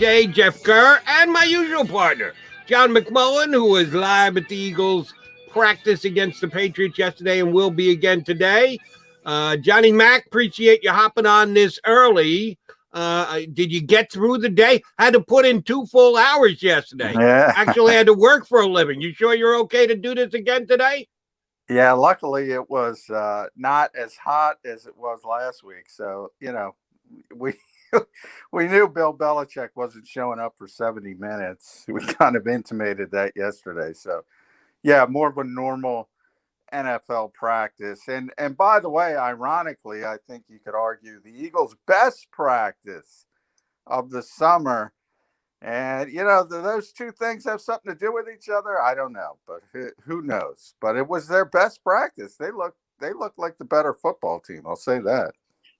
J, Jeff Kerr, and my usual partner, John McMullen, who was live at the Eagles practice against the Patriots yesterday and will be again today. Johnny Mac, appreciate you hopping on this early. Did you get through the day? Had to put in 2 full hours yesterday. Yeah. Actually had to work for a living. You sure you're okay to do this again today? Yeah, luckily it was not as hot as it was last week. So, we we knew Bill Belichick wasn't showing up for 70 minutes. We kind of intimated that yesterday. So, yeah, more of a normal NFL practice. And by the way, ironically, I think you could argue the Eagles' best practice of the summer. And, those two things have something to do with each other. I don't know, but who knows? But it was their best practice. They look like the better football team. I'll say that.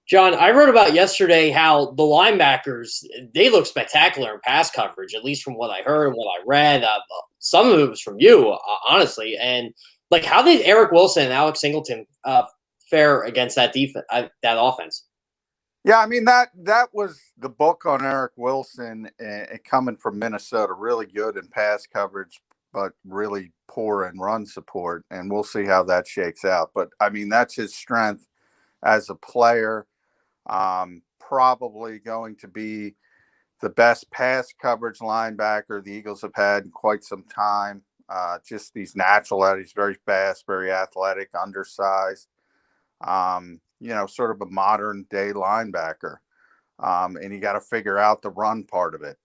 John, I wrote about yesterday how the linebackers, they look spectacular in pass coverage, at least from what I heard and what I read. Some of it was from you, honestly. And, how did Eric Wilson and Alex Singleton fare against that defense, that offense? Yeah, I mean, that was the book on Eric Wilson coming from Minnesota. Really good in pass coverage, but really poor in run support. And we'll see how that shakes out. But, I mean, that's his strength as a player. Probably going to be the best pass coverage linebacker the Eagles have had in quite some time. Just he's natural at it. He's very fast, very athletic, undersized. Sort of a modern day linebacker. And you got to figure out the run part of it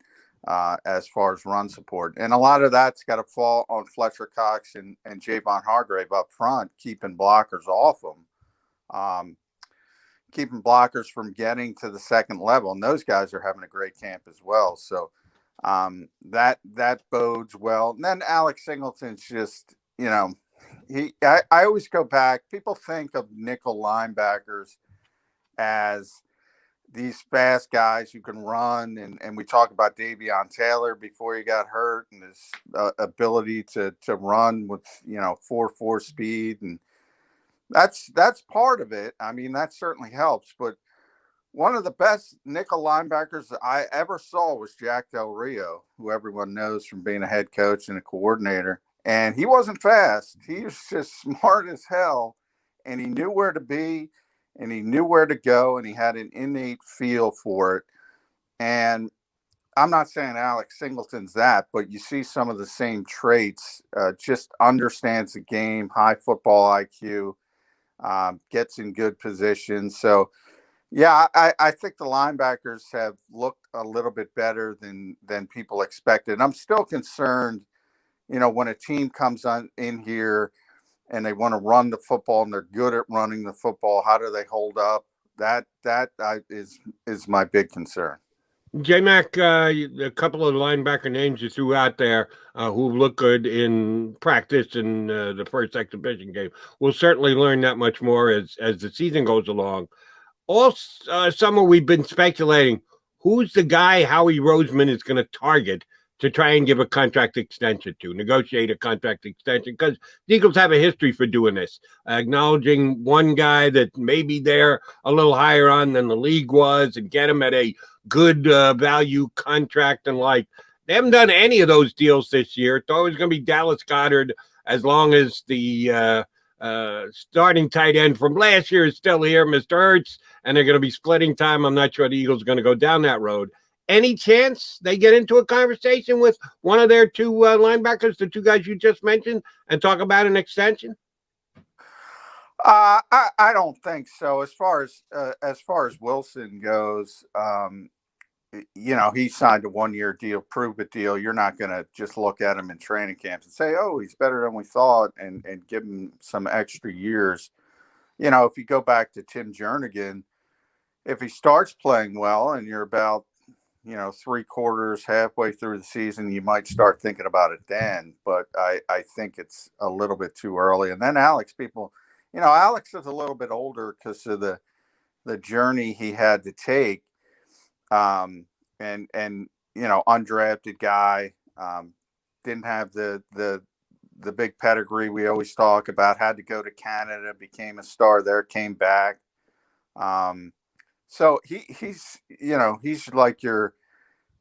as far as run support. And a lot of that's got to fall on Fletcher Cox and Javon Hargrave up front, keeping blockers off them. Keeping blockers from getting to the second level. And those guys are having a great camp as well. So that bodes well. And then Alex Singleton's just, I always go back. People think of nickel linebackers as these fast guys who can run. And we talk about Davion Taylor before he got hurt and his ability to run with, 4.4 speed. And that's part of it. I mean, that certainly helps. But one of the best nickel linebackers I ever saw was Jack Del Rio, who everyone knows from being a head coach and a coordinator. And he wasn't fast. He was just smart as hell. And he knew where to be and he knew where to go. And he had an innate feel for it. And I'm not saying Alex Singleton's that, but you see some of the same traits. Just understands the game, high football IQ. Gets in good positions. So, yeah, I think the linebackers have looked a little bit better than people expected. I'm still concerned, when a team comes in here and they want to run the football and they're good at running the football, how do they hold up? That is my big concern. J-Mac, a couple of linebacker names you threw out there who look good in practice in the first exhibition game. We'll certainly learn that much more as the season goes along. All summer we've been speculating who's the guy Howie Roseman is going to target to try and give a contract extension to, negotiate a contract extension, because the Eagles have a history for doing this, acknowledging one guy that maybe they're a little higher on than the league was and get him at a good value contract and like. They haven't done any of those deals this year. It's always going to be Dallas Goedert as long as the starting tight end from last year is still here, Mr. Hurts, and they're going to be splitting time. I'm not sure the Eagles are going to go down that road. Any chance they get into a conversation with one of their two linebackers, the two guys you just mentioned, and talk about an extension? I don't think so. As far as Wilson goes, he signed a 1-year deal, prove it deal. You're not going to just look at him in training camps and say, oh, he's better than we thought, and give him some extra years. If you go back to Tim Jernigan, if he starts playing well and you're about 3/4, halfway through the season, you might start thinking about it then. But I think it's a little bit too early. And then Alex is a little bit older because of the journey he had to take. And undrafted guy, didn't have the big pedigree we always talk about, had to go to Canada, became a star there, came back. So he's like your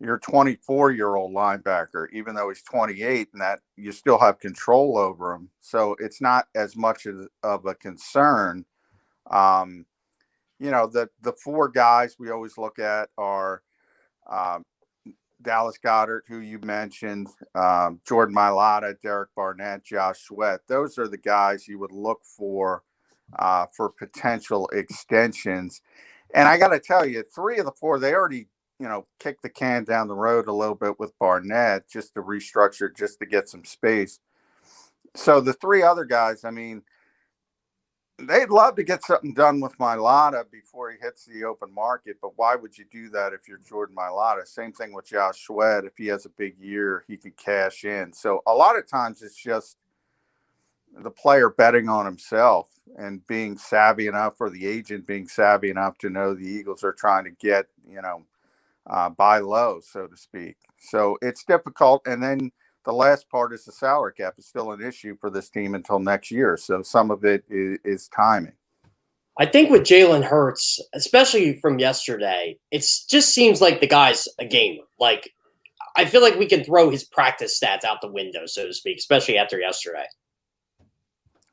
your 24-year-old linebacker, even though he's 28, and that you still have control over him. So it's not as much of a concern. The four guys we always look at are Dallas Goedert, who you mentioned, Jordan Mailata, Derek Barnett, Josh Sweat. Those are the guys you would look for potential extensions. And I got to tell you, three of the four, they already, kicked the can down the road a little bit with Barnett just to restructure, just to get some space. So the three other guys, I mean, they'd love to get something done with Mailata before he hits the open market, but why would you do that if you're Jordan Mailata? Same thing with Josh Sweat. If he has a big year, he could cash in. So a lot of times it's just the player betting on himself and being savvy enough, or the agent being savvy enough to know the Eagles are trying to get, buy low, so to speak. So it's difficult. And then the last part is the salary cap is still an issue for this team until next year. So some of it is timing. I think with Jalen Hurts, especially from yesterday, it just seems like the guy's a gamer. Like, I feel like we can throw his practice stats out the window, so to speak, especially after yesterday.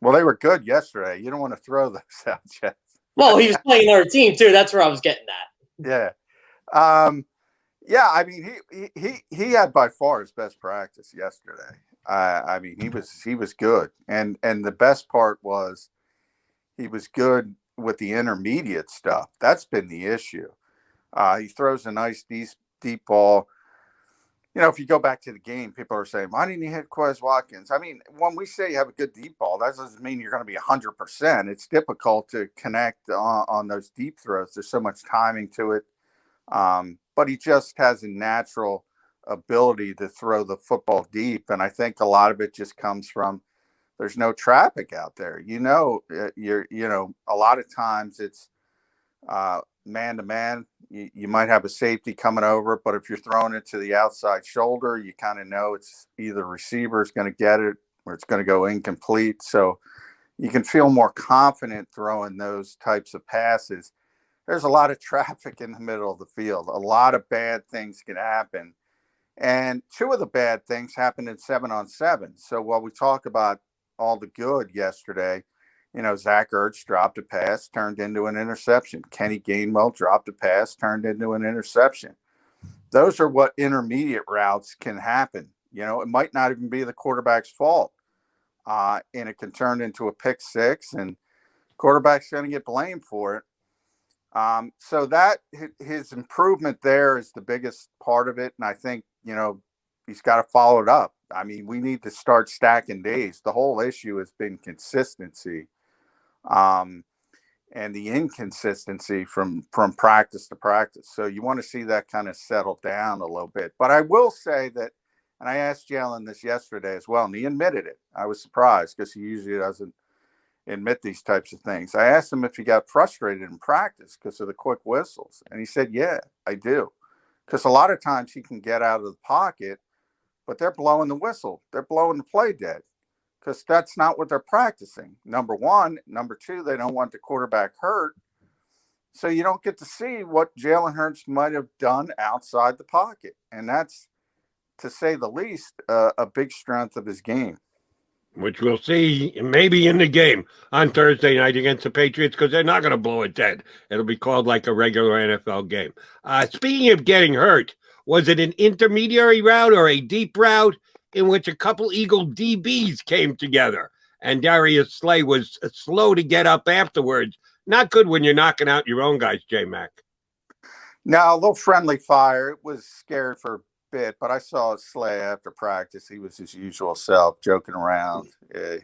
Well, they were good yesterday. You don't want to throw those out, Jeff. Well, he was playing our team too. That's where I was getting at. Yeah. I mean, he had by far his best practice yesterday. I mean, he was good, and the best part was he was good with the intermediate stuff. That's been the issue. He throws a nice deep ball. If you go back to the game, people are saying, why didn't you hit Quez Watkins? I mean, when we say you have a good deep ball, that doesn't mean you're going to be 100%. It's difficult to connect on those deep throws. There's so much timing to it. But he just has a natural ability to throw the football deep. And I think a lot of it just comes from there's no traffic out there. A lot of times it's man to man. You might have a safety coming over, but if you're throwing it to the outside shoulder, you kind of know it's either receiver is going to get it or it's going to go incomplete. So you can feel more confident throwing those types of passes. There's a lot of traffic in the middle of the field. A lot of bad things can happen. And two of the bad things happened in 7-on-7. So while we talk about all the good yesterday, Zach Ertz dropped a pass, turned into an interception. Kenny Gainwell dropped a pass, turned into an interception. Those are what intermediate routes can happen. It might not even be the quarterback's fault. And it can turn into a pick six, and quarterback's going to get blamed for it. So that his improvement there is the biggest part of it. And I think, he's got to follow it up. I mean, we need to start stacking days. The whole issue has been consistency. And the inconsistency from practice to practice. So you want to see that kind of settle down a little bit. But I will say that, and I asked Jalen this yesterday as well, and he admitted it. I was surprised because he usually doesn't admit these types of things. I asked him if he got frustrated in practice because of the quick whistles. And he said, yeah, I do. Because a lot of times he can get out of the pocket, but they're blowing the whistle. They're blowing the play dead. Because that's not what they're practicing. Number one. Number two, they don't want the quarterback hurt. So you don't get to see what Jalen Hurts might have done outside the pocket. And that's, to say the least, a big strength of his game. Which we'll see maybe in the game on Thursday night against the Patriots, because they're not going to blow it dead. It'll be called like a regular NFL game. Speaking of getting hurt, was it an intermediary route or a deep route in which a couple Eagle DBs came together, and Darius Slay was slow to get up afterwards? Not good when you're knocking out your own guys, J-Mac. No, a little friendly fire. It was scary for a bit, but I saw Slay after practice. He was his usual self, joking around.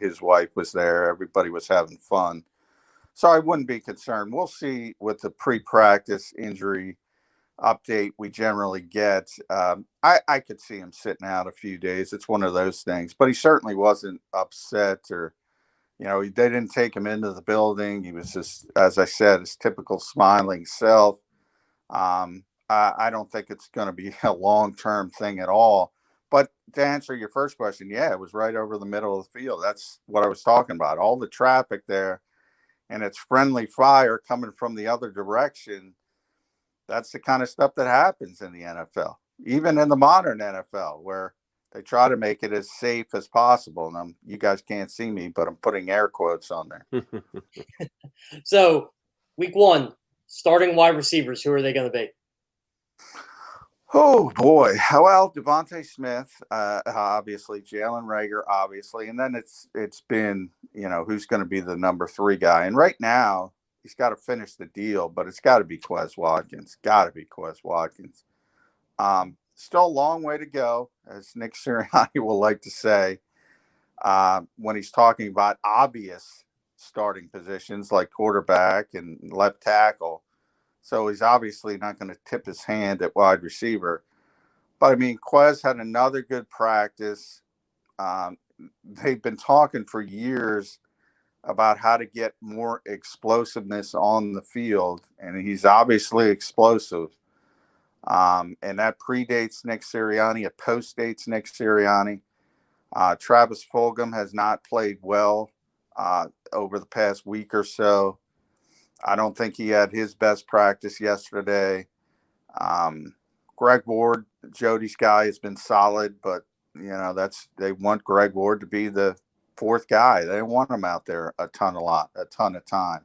His wife was there. Everybody was having fun. So I wouldn't be concerned. We'll see with the pre-practice injury update we generally get. I could see him sitting out a few days. It's one of those things, but he certainly wasn't upset, or they didn't take him into the building. He was just, as I said, his typical smiling self. I don't think it's going to be a long-term thing at all. But to answer your first question, yeah, it was right over the middle of the field. That's what I was talking about. All the traffic there, and it's friendly fire coming from the other direction. That's the kind of stuff that happens in the NFL. even in the modern NFL, where they try to make it as safe as possible. And you guys can't see me, but I'm putting air quotes on there. So, week 1, starting wide receivers, who are they going to be? Oh boy! Well, Devontae Smith, obviously, Jalen Reagor, obviously, and then it's been who's going to be the number 3 guy. And right now, he's got to finish the deal, but it's got to be Quez Watkins. Got to be Quez Watkins. Still a long way to go, as Nick Sirianni will like to say, when he's talking about obvious starting positions like quarterback and left tackle. So he's obviously not going to tip his hand at wide receiver. But, I mean, Quez had another good practice. They've been talking for years about how to get more explosiveness on the field, and he's obviously explosive. And that predates Nick Sirianni. It postdates Nick Sirianni. Travis Fulgham has not played well over the past week or so. I don't think he had his best practice yesterday. Greg Ward, Jody's guy, has been solid, but they want Greg Ward to be the 4th guy. They want him out there a ton of time.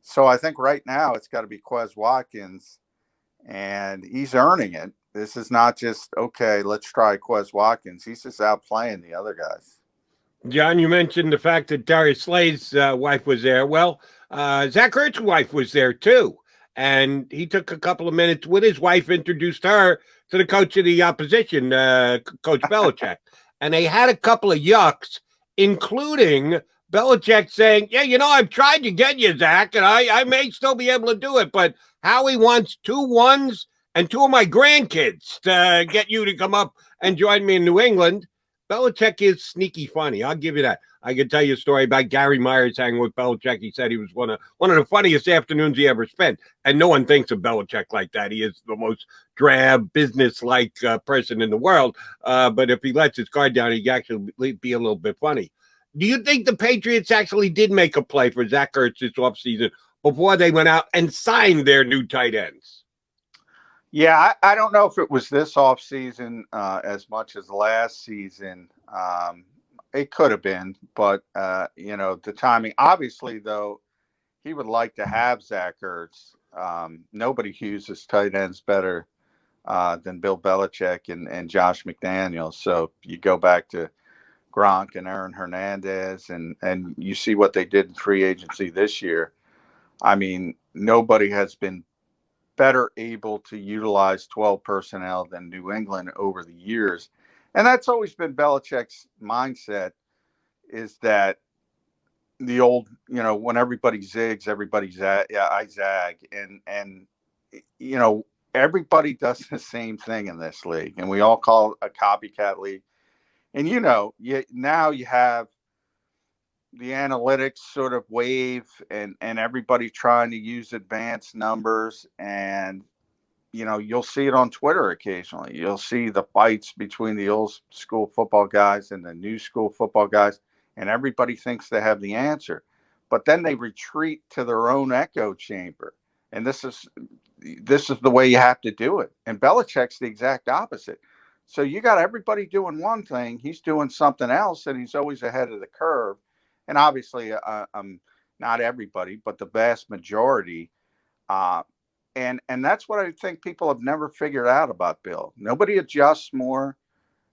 So I think right now it's got to be Quez Watkins, and he's earning it. This is not just, okay, let's try Quez Watkins. He's just outplaying the other guys. John, you mentioned the fact that Darius Slay's wife was there. Well, Zach Ertz's wife was there too. And he took a couple of minutes with his wife, introduced her to the coach of the opposition, Coach Belichick. And they had a couple of yucks, including Belichick saying, yeah, I've tried to get you, Zach, and I may still be able to do it, but Howie wants 2 ones and 2 of my grandkids to get you to come up and join me in New England. Belichick is sneaky funny. I'll give you that. I can tell you a story about Gary Myers hanging with Belichick. He said he was one of the funniest afternoons he ever spent. And no one thinks of Belichick like that. He is the most drab, business-like person in the world. But if he lets his guard down, he can actually be a little bit funny. Do you think the Patriots actually did make a play for Zach Ertz this offseason before they went out and signed their new tight ends? Yeah, I don't know if it was this offseason as much as last season. It could have been, but, the timing. Obviously, though, he would like to have Zach Ertz. Nobody uses tight ends better than Bill Belichick and Josh McDaniels. So you go back to Gronk and Aaron Hernandez, and you see what they did in free agency this year. I mean, nobody has been better able to utilize 12 personnel than New England over the years. And that's always been Belichick's mindset, is that the old, when everybody zigs, everybody I zag. And everybody does the same thing in this league. And we all call it a copycat league. And, now you have the analytics sort of wave and everybody trying to use advanced numbers, and you'll see it on Twitter occasionally. You'll see the fights between the old school football guys and the new school football guys, and everybody thinks they have the answer, but then they retreat to their own echo chamber. And this is the way you have to do it. And Belichick's the exact opposite. So you got everybody doing one thing, he's doing something else, and he's always ahead of the curve. And obviously, not everybody, but the vast majority. And that's what I think people have never figured out about Bill. Nobody adjusts more.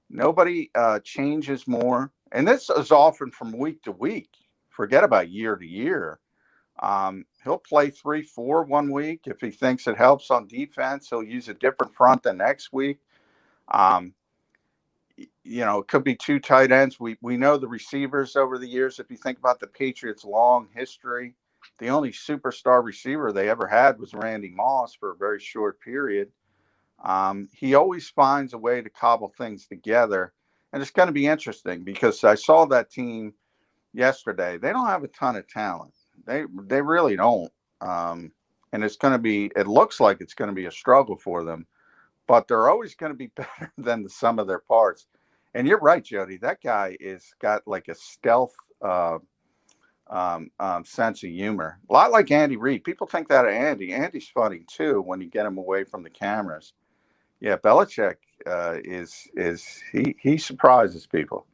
Nobody changes more. And this is often from week to week. Forget about year to year. He'll play 3-4 one week. If he thinks it helps on defense, he'll use a different front the next week. It could be 2 tight ends. We know the receivers over the years. If you think about the Patriots' long history, the only superstar receiver they ever had was Randy Moss for a very short period. He always finds a way to cobble things together. And it's going to be interesting because I saw that team yesterday. They don't have a ton of talent. They really don't. And it looks like it's going to be a struggle for them. But they're always going to be better than the sum of their parts. And you're right, Jody. That guy got like a stealth sense of humor. A lot like Andy Reid. People think that of Andy. Andy's funny too when you get him away from the cameras. Yeah, Belichick he surprises people.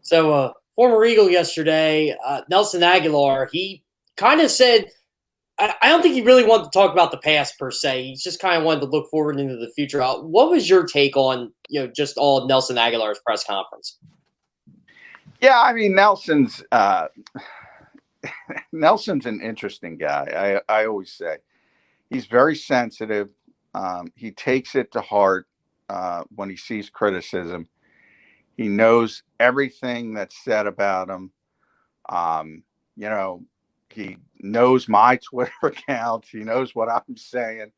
So, former Eagle yesterday, Nelson Aguilar, he kind of said, I don't think he really wanted to talk about the past per se. He just kind of wanted to look forward into the future. What was your take on, just all of Nelson Aguilar's press conference? Yeah, I mean, Nelson's an interesting guy. I always say he's very sensitive. He takes it to heart when he sees criticism. He knows everything that's said about him. He knows my Twitter account. He knows what I'm saying.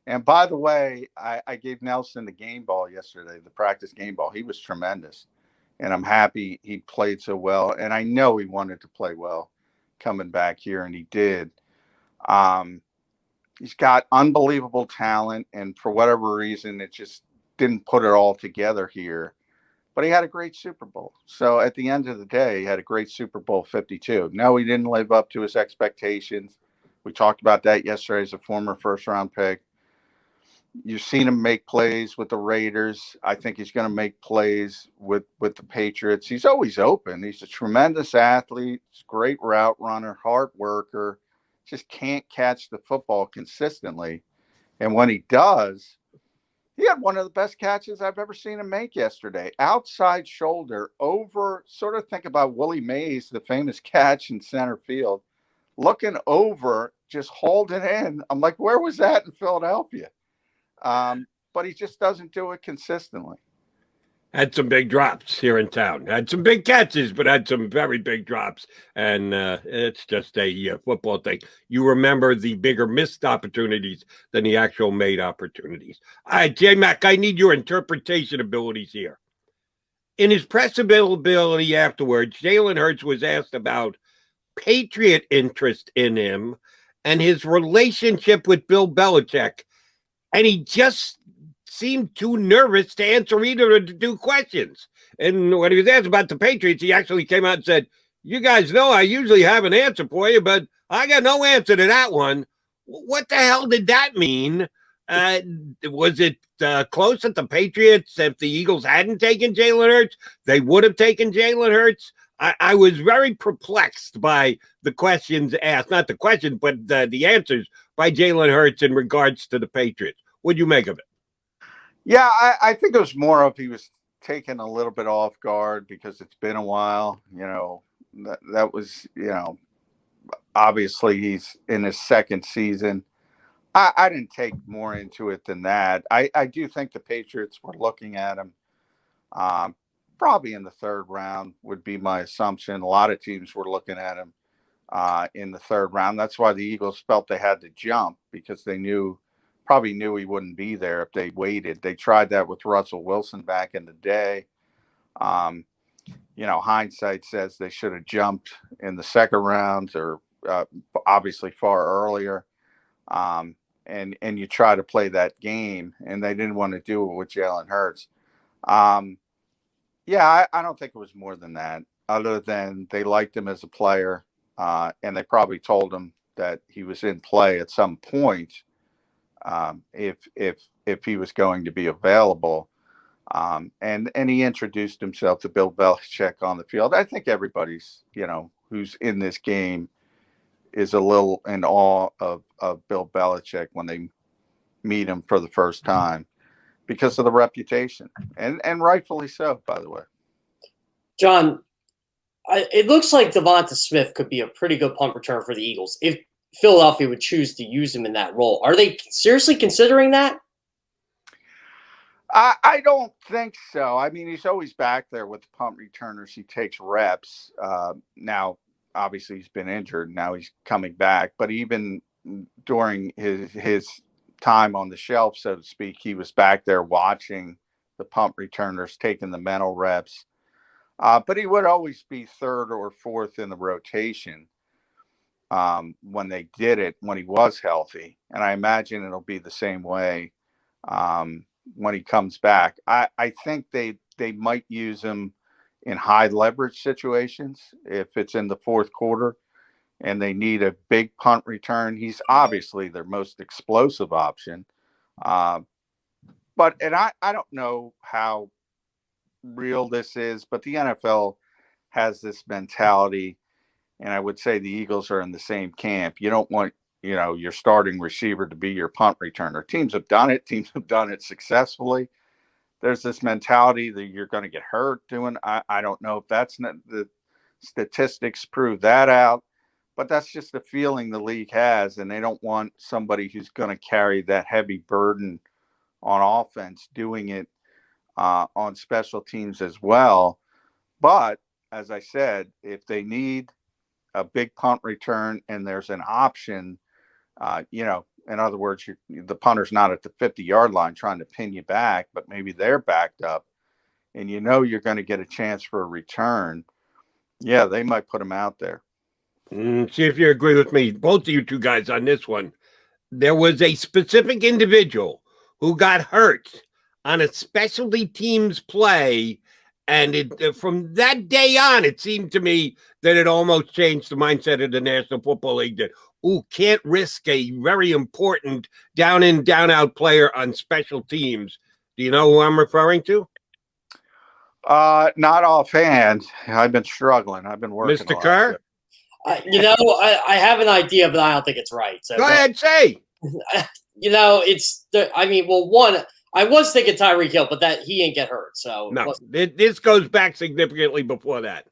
And by the way, I gave Nelson the game ball yesterday, the practice game ball. He was tremendous. And I'm happy he played so well. And I know he wanted to play well coming back here, and he did. He's got unbelievable talent. And for whatever reason, it just didn't put it all together here. But he had a great Super Bowl. So at the end of the day, he had a great Super Bowl 52. No, he didn't live up to his expectations. We talked about that yesterday as a former first-round pick. You've seen him make plays with the Raiders. I think he's going to make plays with the Patriots. He's always open. He's a tremendous athlete. He's a great route runner, hard worker. Just can't catch the football consistently. And when he does, he had one of the best catches I've ever seen him make yesterday. Outside shoulder over, sort of think about Willie Mays, the famous catch in center field, looking over, just holding in. I'm like, where was that in Philadelphia? But he just doesn't do it consistently. Had some big drops here in town. Had some big catches, but had some very big drops. And it's just a football thing. You remember the bigger missed opportunities than the actual made opportunities. All right, J-Mac, I need your interpretation abilities here. In his press availability afterwards, Jalen Hurts was asked about Patriot interest in him and his relationship with Bill Belichick. And he just seemed too nervous to answer either of the two questions. And when he was asked about the Patriots, he actually came out and said, you guys know I usually have an answer for you, but I got no answer to that one. What the hell did that mean? Was it close at the Patriots? If the Eagles hadn't taken Jalen Hurts, they would have taken Jalen Hurts. I was very perplexed by the questions asked, not the questions, but the answers by Jalen Hurts in regards to the Patriots. What'd you make of it? Yeah, I think it was more of he was taken a little bit off guard because it's been a while. That was, obviously he's in his second season. I didn't take more into it than that. I do think the Patriots were looking at him probably in the third round would be my assumption. A lot of teams were looking at him in the third round. That's why the Eagles felt they had to jump because they probably knew he wouldn't be there if they waited. They tried that with Russell Wilson back in the day. Hindsight says they should have jumped in the second round or obviously far earlier. And you try to play that game, and they didn't want to do it with Jalen Hurts. I don't think it was more than that, other than they liked him as a player, and they probably told him that he was in play at some point if he was going to be available. And he introduced himself to Bill Belichick on the field. I think everybody's, who's in this game is a little in awe of Bill Belichick when they meet him for the first time because of the reputation, and rightfully so, by the way. John, it looks like Devonta Smith could be a pretty good punt returner for the Eagles if Philadelphia would choose to use him in that role. Are they seriously considering that? I don't think so. I mean, he's always back there with the punt returners. He takes reps. Now, obviously, he's been injured. Now he's coming back. But even during his time on the shelf, so to speak, he was back there watching the punt returners, taking the mental reps. But he would always be third or fourth in the rotation when they did it, when he was healthy. And I imagine it'll be the same way when he comes back. I think they might use him in high leverage situations if it's in the fourth quarter. and they need a big punt return, he's obviously their most explosive option. I don't know how real this is, but the NFL has this mentality, and I would say the Eagles are in the same camp. You don't want, your starting receiver to be your punt returner. Teams have done it. Teams have done it successfully. There's this mentality that you're going to get hurt doing. I don't know if that's not, the statistics prove that out, but that's just the feeling the league has, and they don't want somebody who's going to carry that heavy burden on offense doing it on special teams as well. But as I said, if they need a big punt return and there's an option, in other words, the punter's not at the 50-yard line trying to pin you back, but maybe they're backed up and you're going to get a chance for a return. Yeah, they might put him out there. See if you agree with me, both of you two guys, on this one. There was a specific individual who got hurt on a specialty teams play, and from that day on, it seemed to me that it almost changed the mindset of the National Football League that, can't risk a very important down in, down out player on special teams. Do you know who I'm referring to? Not offhand. I've been struggling. I've been working. Mr. Kerr? I have an idea, but I don't think it's right. So Go ahead, say. One, I was thinking Tyreek Hill, but that he ain't get hurt. So no, this goes back significantly before that.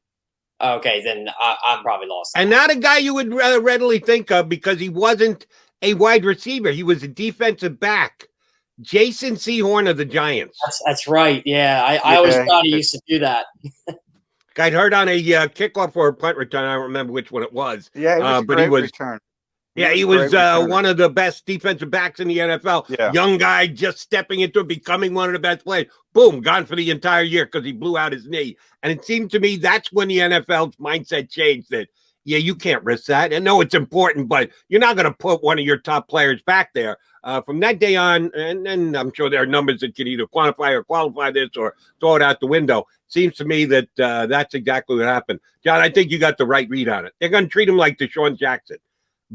Okay, then I'm probably lost. And not a guy you would readily think of because he wasn't a wide receiver. He was a defensive back. Jason Sehorn of the Giants. That's right. Yeah, I always thought he used to do that. Got hurt on a kickoff or a punt return. I don't remember which one it was. Yeah, but he was return. He was one of the best defensive backs in the NFL. Yeah. Young guy just stepping into it, becoming one of the best players. Boom, gone for the entire year because he blew out his knee. And it seemed to me that's when the NFL's mindset changed that, you can't risk that. And no, it's important, but you're not going to put one of your top players back there. From that day on, and I'm sure there are numbers that can either quantify or qualify this or throw it out the window. Seems to me that that's exactly what happened. John, I think you got the right read on it. They're going to treat him like Deshaun Jackson.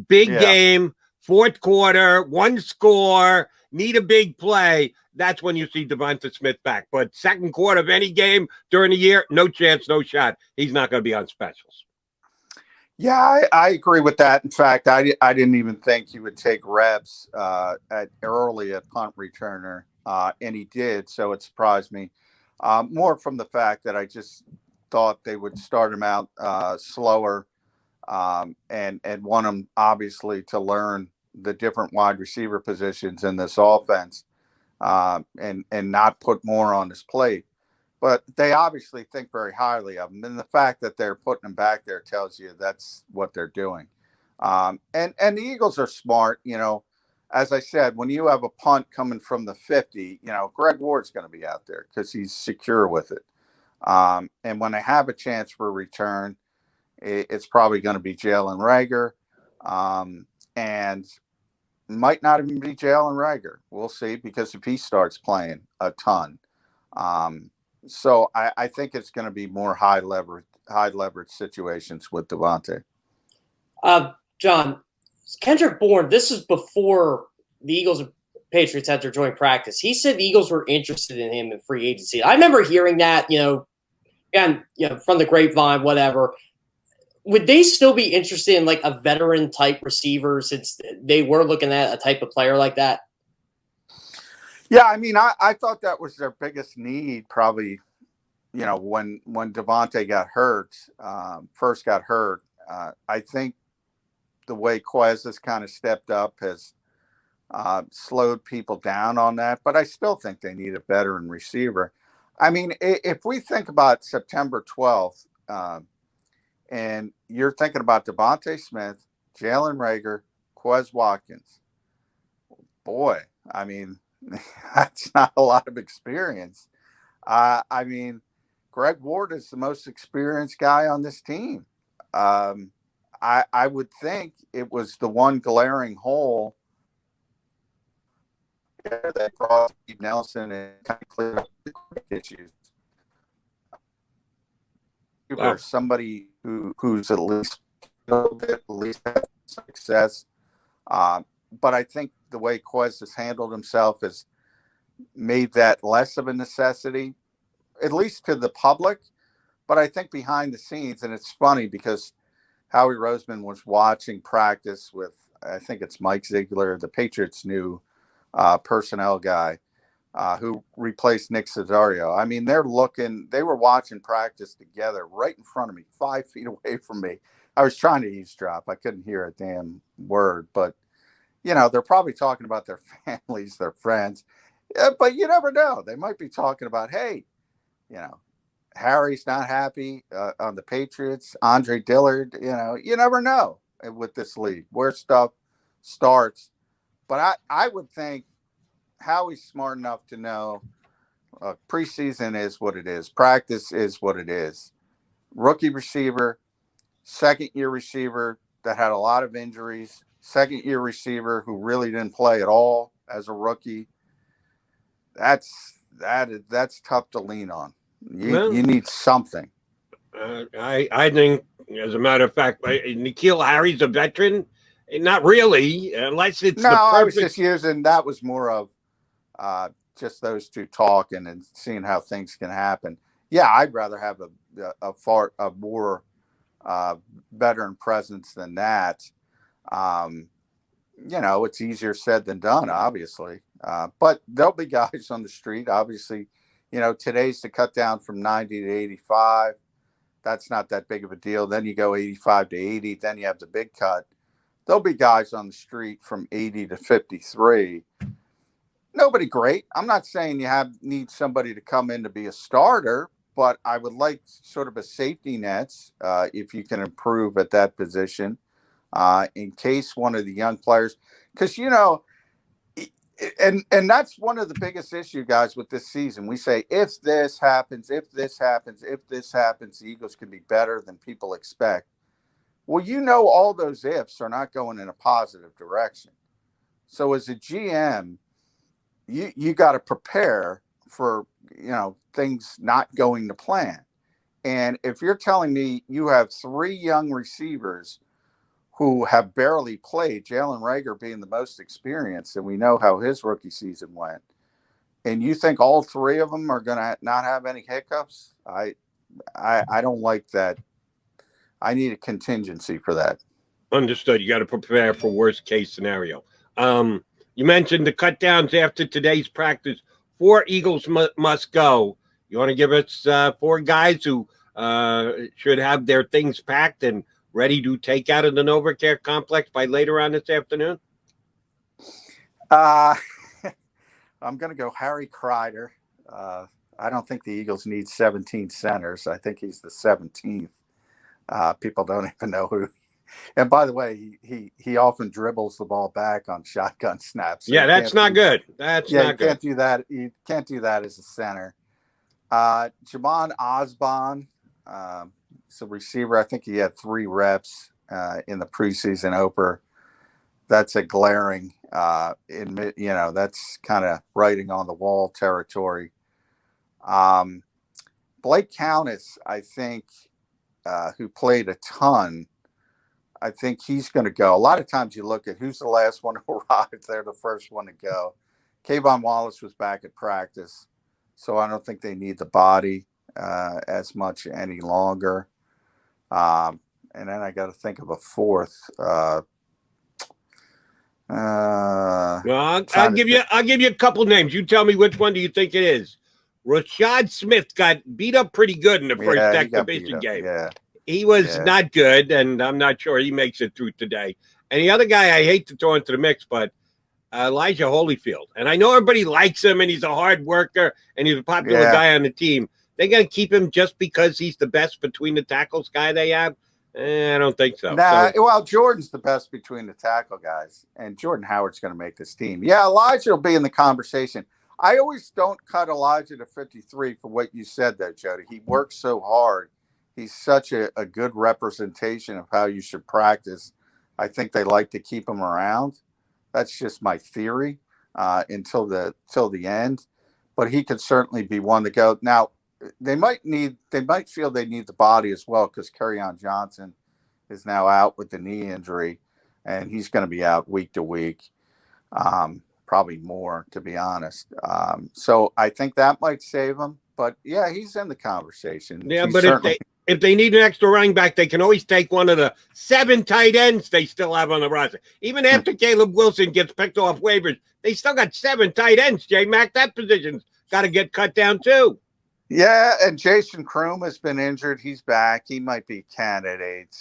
Big game, fourth quarter, one score, need a big play. That's when you see Devonta Smith back. But second quarter of any game during the year, no chance, no shot. He's not going to be on specials. Yeah, I agree with that. In fact, I didn't even think he would take reps early at punt returner, and he did, so it surprised me. More from the fact that I just thought they would start him out slower and want him, obviously, to learn the different wide receiver positions in this offense and not put more on his plate. But they obviously think very highly of him. And the fact that they're putting him back there tells you that's what they're doing. And the Eagles are smart. As I said, when you have a punt coming from the 50, Greg Ward's going to be out there because he's secure with it. And when they have a chance for a return, it's probably going to be Jalen Reagor. And might not even be Jalen Reagor. We'll see, because if he starts playing a ton. So I think it's going to be more high leverage situations with Devontae. John, Kendrick Bourne, this is before the Eagles and Patriots had their joint practice. He said the Eagles were interested in him in free agency. I remember hearing that, from the grapevine, whatever. Would they still be interested in like a veteran type receiver since they were looking at a type of player like that? Yeah, I thought that was their biggest need, probably, when Devontae got hurt, first got hurt. I think the way Quez has kind of stepped up has slowed people down on that, but I still think they need a veteran receiver. If we think about September 12th, and you're thinking about Devontae Smith, Jalen Reagor, Quez Watkins, boy, that's not a lot of experience. Greg Ward is the most experienced guy on this team. I would think it was the one glaring hole that brought Steve Nelson and kind of cleared up the issues. Or somebody who's at least little bit, at least have success. But I think the way Quez has handled himself has made that less of a necessity, at least to the public. But I think behind the scenes, and it's funny because Howie Roseman was watching practice with, I think it's Mike Ziegler, the Patriots' new personnel guy, who replaced Nick Cesario. I mean, they were watching practice together right in front of me, 5 feet away from me. I was trying to eavesdrop. I couldn't hear a damn word, but they're probably talking about their families, their friends. But you never know. They might be talking about, hey, Harry's not happy on the Patriots. Andre Dillard, you never know with this league where stuff starts. But I would think Howie's smart enough to know preseason is what it is. Practice is what it is. Rookie receiver, second-year receiver that had a lot of injuries, second-year receiver who really didn't play at all as a rookie. That's tough to lean on. You need something. I think, as a matter of fact, N'Keal Harry's a veteran. Not really, unless it's no. The perfect... I was just using that was more of just those two talking and seeing how things can happen. Yeah, I'd rather have a more veteran presence than that. It's easier said than done, obviously. But there'll be guys on the street, obviously. Today's to cut down from 90 to 85. That's not that big of a deal. Then you go 85 to 80. Then you have the big cut. There'll be guys on the street from 80 to 53. Nobody great. I'm not saying you need somebody to come in to be a starter, but I would like sort of a safety nets if you can improve at that position in case one of the young players, because and that's one of the biggest issue, guys, with this season. We say if this happens, if this happens, if this happens, the Eagles can be better than people expect. Well, all those ifs are not going in a positive direction. So as a GM, you got to prepare for things not going to plan. And if you're telling me you have 3 young receivers who have barely played, Jalen Reagor being the most experienced, and we know how his rookie season went, and you think all 3 of them are going to not have any hiccups, I don't like that. I need a contingency for that. Understood. You got to prepare for worst case scenario. You mentioned the cut downs after today's practice. 4 Eagles must go. You want to give us 4 guys who should have their things packed and ready to take out of the NovaCare complex by later on this afternoon? I'm going to go Harry Kreider. I don't think the Eagles need 17 centers. I think he's the 17th. People don't even know who. And by the way, he often dribbles the ball back on shotgun snaps. So that's not good. That's not good. Can't do that. You can't do that as a center. Jamon Osborne, he's a receiver. I think he had 3 reps in the preseason opener. That's a glaring, that's kind of writing on the wall territory. Blake Countess, I think, who played a ton, I think he's going to go. A lot of times you look at who's the last one to arrive, they're the first one to go. Kayvon Wallace was back at practice, so I don't think they need the body as much any longer. And then I got to think of a 4th. Well, I'll give you a couple names. You tell me which one do you think it is. Rashad Smith got beat up pretty good in the first exhibition game. Yeah. He was not good, and I'm not sure he makes it through today. And the other guy I hate to throw into the mix, but Elijah Holyfield. And I know everybody likes him, and he's a hard worker, and he's a popular guy on the team. They're going to keep him just because he's the best between the tackles guy they have? I don't think so. Well, Jordan's the best between the tackle guys, and Jordan Howard's going to make this team. Yeah, Elijah will be in the conversation. I always don't cut Elijah to 53 for what you said there, Jody. He works so hard. He's such a good representation of how you should practice. I think they like to keep him around. That's just my theory until the end. But he could certainly be one to go. Now, they might feel they need the body as well because Kerryon Johnson is now out with the knee injury, and he's going to be out week to week, probably more, to be honest. So I think that might save him. But yeah, he's in the conversation. Yeah, He's but if they need an extra running back, they can always take one of the 7 tight ends they still have on the roster. Even after Caleb Wilson gets picked off waivers, they still got 7 tight ends. J-Mac, that position's got to get cut down too. Yeah, and Jason Kroom has been injured. He's back. He might be a candidate,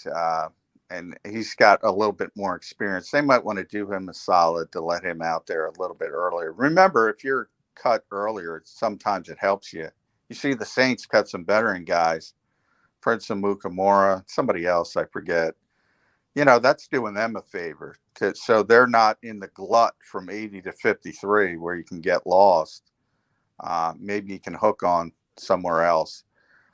and he's got a little bit more experience. They might want to do him a solid to let him out there a little bit earlier. Remember, if you're cut earlier, sometimes it helps you. You see the Saints cut some veteran guys, Prince Mukamura, somebody else, I forget. That's doing them a favor. So they're not in the glut from 80 to 53 where you can get lost. Maybe you can hook on somewhere else.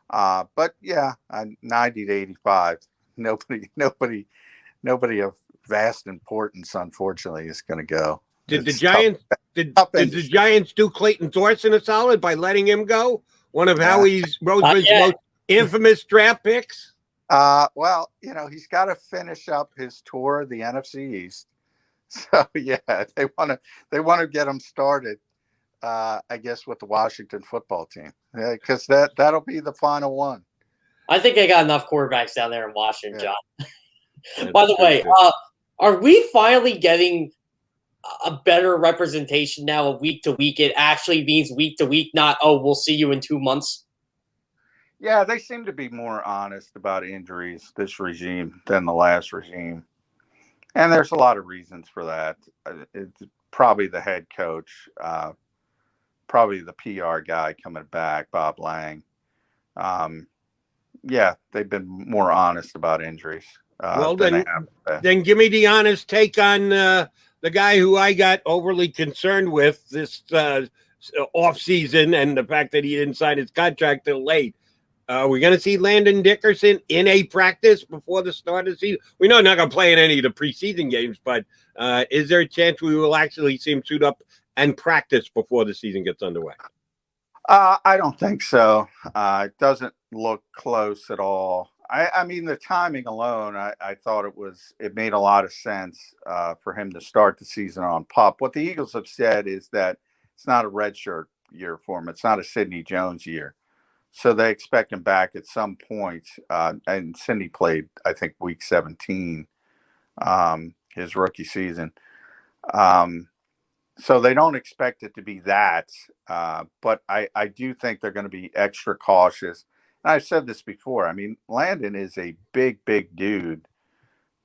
But yeah, 90 to 85. Nobody of vast importance, unfortunately, is going to go. Did the Giants do Clayton Thorson a solid by letting him go? One of Howie Roseman's most infamous draft picks. Well, he's got to finish up his tour of the NFC East. So yeah, they want to get him started. I guess with the Washington football team, because that'll be the final one. I think they got enough quarterbacks down there in Washington, John. By the way, are we finally getting a better representation now of week to week? It actually means week to week, not, we'll see you in 2 months. Yeah, they seem to be more honest about injuries, this regime, than the last regime. And there's a lot of reasons for that. It's probably the head coach, probably the PR guy coming back, Bob Lang. Yeah, they've been more honest about injuries. Well, then give me the honest take on the guy who I got overly concerned with this offseason and the fact that he didn't sign his contract till late. We're going to see Landon Dickerson in a practice before the start of the season. We know he's not going to play in any of the preseason games, but is there a chance we will actually see him suit up and practice before the season gets underway? I don't think so. It doesn't look close at all. I mean, the timing alone, I thought it made a lot of sense for him to start the season on PUP. What the Eagles have said is that it's not a redshirt year for him. It's not a Sidney Jones year. So they expect him back at some point. And Sidney played, I think, week 17, his rookie season. So they don't expect it to be that. But I do think they're going to be extra cautious. And I've said this before. I mean, Landon is a big, big dude.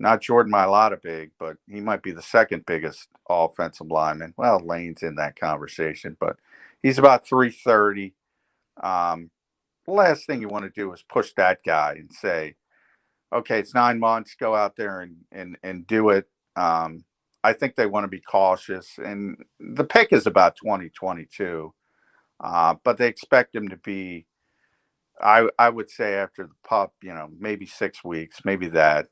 Not Jordan Mailata big, but he might be the second biggest offensive lineman. Well, Lane's in that conversation, but he's about 330. The last thing you want to do is push that guy and say, okay, it's 9 months, go out there and do it. I think they want to be cautious. And the pick is about 2022, but they him to be, I would say after the PUP, maybe 6 weeks, maybe that.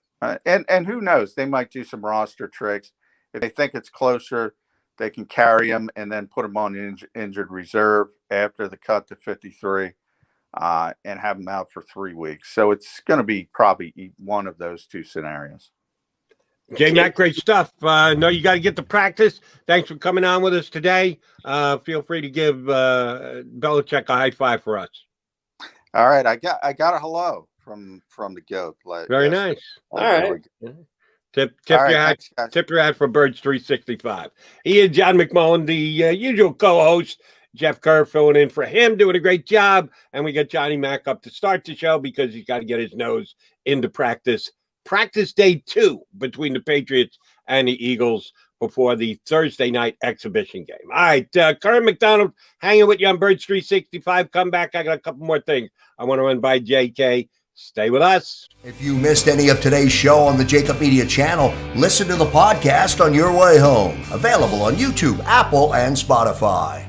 And who knows? They might do some roster tricks. If they think it's closer, they can carry him and then put him on injured reserve after the cut to 53 and have him out for 3 weeks. So it's going to be probably one of those two scenarios. J-Mac, great stuff. No, you got to get to practice. Thanks for coming on with us today. Feel free to give Belichick a high five for us. All right, I got a hello from the GOAT. Very nice. All right. Tip your hat for Birds 365. He is John McMullen, the usual co-host. Jeff Kerr filling in for him, doing a great job. And we got Johnny Mac up to start the show because he's got to get his nose into practice. Practice day 2 between the Patriots and the Eagles before the Thursday night exhibition game. All right, Kerr McDonald hanging with you on Birds 365. Come back. I got a couple more things I want to run by JK. Stay with us. If you missed any of today's show on the JAKIB Media channel, listen to the podcast on your way home. Available on YouTube, Apple, and Spotify.